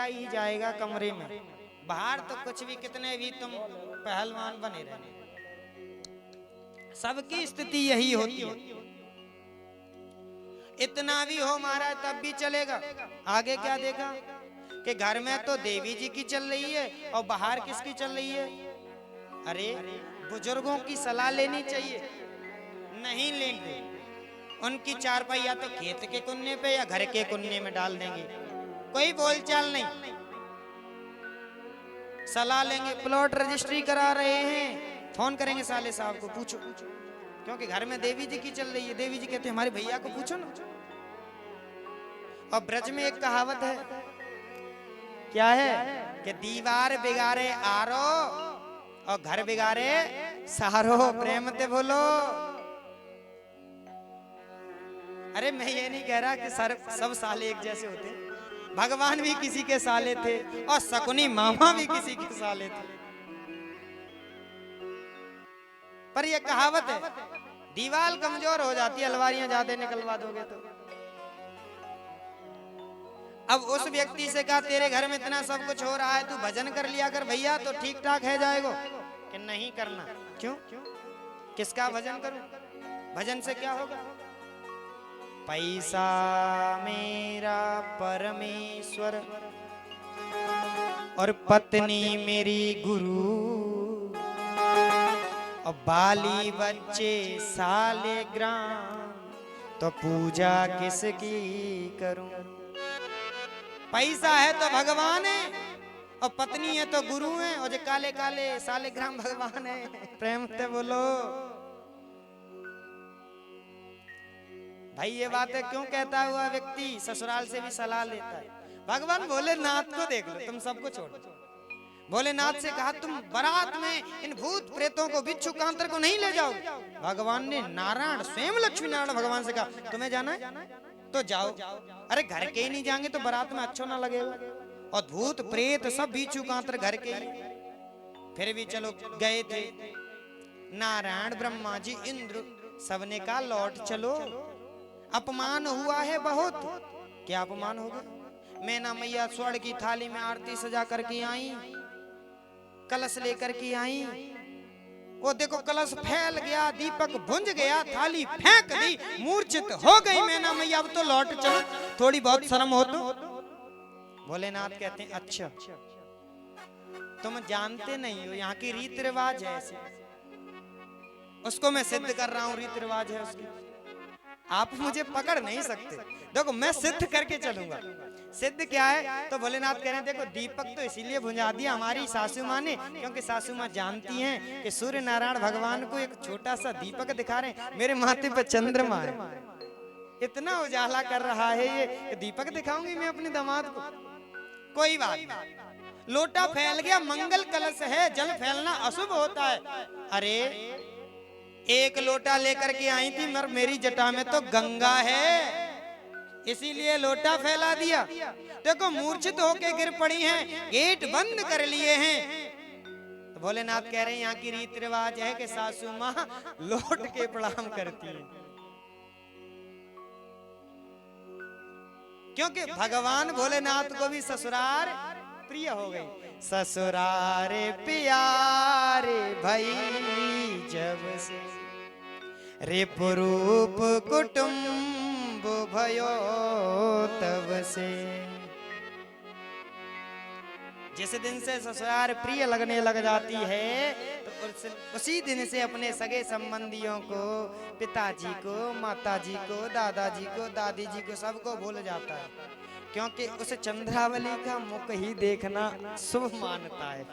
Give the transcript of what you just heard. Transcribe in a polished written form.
ही जाएगा कमरे में, बाहर तो कुछ भी कितने भी तुम पहलवान बने रहे, सबकी स्थिति यही होती है। इतना भी हो महाराज तब भी चलेगा। आगे क्या देखा कि घर में तो देवी जी की चल रही है और बाहर किसकी चल रही है? अरे बुजुर्गों की सलाह लेनी चाहिए, नहीं लेंगे। उनकी चारपाई या तो खेत के कुन्ने पे या घर के कुन्ने में डाल देंगे, कोई बोलचाल नहीं। सलाह लेंगे, प्लॉट रजिस्ट्री करा रहे हैं, फोन करेंगे साले साहब को, पूछो, क्योंकि घर में देवी जी की चल रही है। देवी जी कहते हैं हमारे भैया को पूछो ना। और ब्रज में एक कहावत है, क्या है कि दीवार बिगाड़े आरो और घर बिगाड़े सारो। प्रेम ते बोलो। अरे मैं ये नहीं कह रहा कि सब साले एक जैसे होते, भगवान भी किसी के साले थे और शकुनी मामा भी किसी के साले थे। पर ये कहावत है, दीवार कमजोर हो जाती है, अलवारियां ज्यादा निकलवा दोगे तो। अब उस व्यक्ति से कहा तेरे घर में इतना सब कुछ हो रहा है, तू भजन कर लिया कर भैया तो ठीक ठाक है जाएगा, कि नहीं करना। क्यों? किसका भजन करूं? भजन से क्या होगा? पैसा मेरा परमेश्वर और पत्नी मेरी गुरु और बाली बच्चे सालेग्राम, तो पूजा किसकी करूं? पैसा है तो भगवान है और पत्नी है तो गुरु है और जो काले काले सालेग्राम भगवान है। प्रेम से बोलो भाई। ये बात है, क्यों कहता हुआ व्यक्ति ससुराल से भी सलाह लेता है। भगवान भोलेनाथ को देख लो, तुम सबको छोड़ दो। भोलेनाथ से कहा तुम बारात में इन भूत प्रेतों को, बिच्छू कांतर को नहीं ले जाओ। भगवान ने नारायण स्वयं लक्ष्मी नारायण भगवान से कहा तुम्हें जाना है तो जाओ। अरे घर के ही नहीं जाएंगे तो बारात में अच्छा ना लगेगा। और भूत प्रेत सब बिच्छू कांतर घर के ही, फिर भी चलो गए थे। नारायण ब्रह्मा जी इंद्र सबने कहा लौट चलो, अपमान हुआ है बहुत। क्या अपमान होगा? मैना मैया स्वर्ण की थाली में आरती सजा करके आई, कलश लेकर के आई, वो देखो कलश फैल गया, दीपक भुंज गया, थाली फेंक दी, मूर्छित हो गई मैना मैया। अब तो लौट चलो, थोड़ी बहुत शर्म हो तो। भोलेनाथ कहते हैं अच्छा तुम जानते नहीं हो यहाँ की रीति रिवाज है ऐसे, उसको मैं सिद्ध कर रहा हूँ, रीति रिवाज है उसकी, आप मुझे पकड़ नहीं सकते। देखो मैं सिद्ध करके चलूंगा। सिद्ध क्या है? तो भोलेनाथ कह रहे हैं देखो दीपक तो इसीलिए बुझा दिया हमारी सासू माँ ने, क्योंकि सासू माँ जानती हैं कि सूर्य नारायण भगवान को एक छोटा सा दीपक दिखा रहे हैं, मेरे माथे पर चंद्रमा है, इतना उजाला कर रहा है ये, दीपक दिखाऊंगी मैं अपने दामाद को। कोई बात नहीं, लोटा फैल गया, मंगल कलश है, जल फैलना अशुभ होता है। अरे एक लोटा लेकर के आई थी, मगर मेरी जटा में तो गंगा है, इसीलिए लोटा फैला दिया। देखो मूर्छित होके गिर पड़ी हैं, गेट बंद कर लिए हैं। तो भोलेनाथ कह रहे हैं यहाँ की रीति रिवाज है कि सासू माँ लौट के प्रणाम करती है, क्योंकि भगवान भोलेनाथ को भी ससुराल प्रिय हो गई। ससुरारे प्यारे भई जब से, रे पुरूप कुटुंब भयो तब से। जिस दिन से ससुराल प्रिय लगने लग जाती है तो उसी दिन से अपने सगे संबंधियों को, पिताजी को, माताजी को, दादाजी को, दादी जी को, सबको भूल जाता है, क्योंकि उस चंद्रावली का मुख ही देखना शुभ मानता है।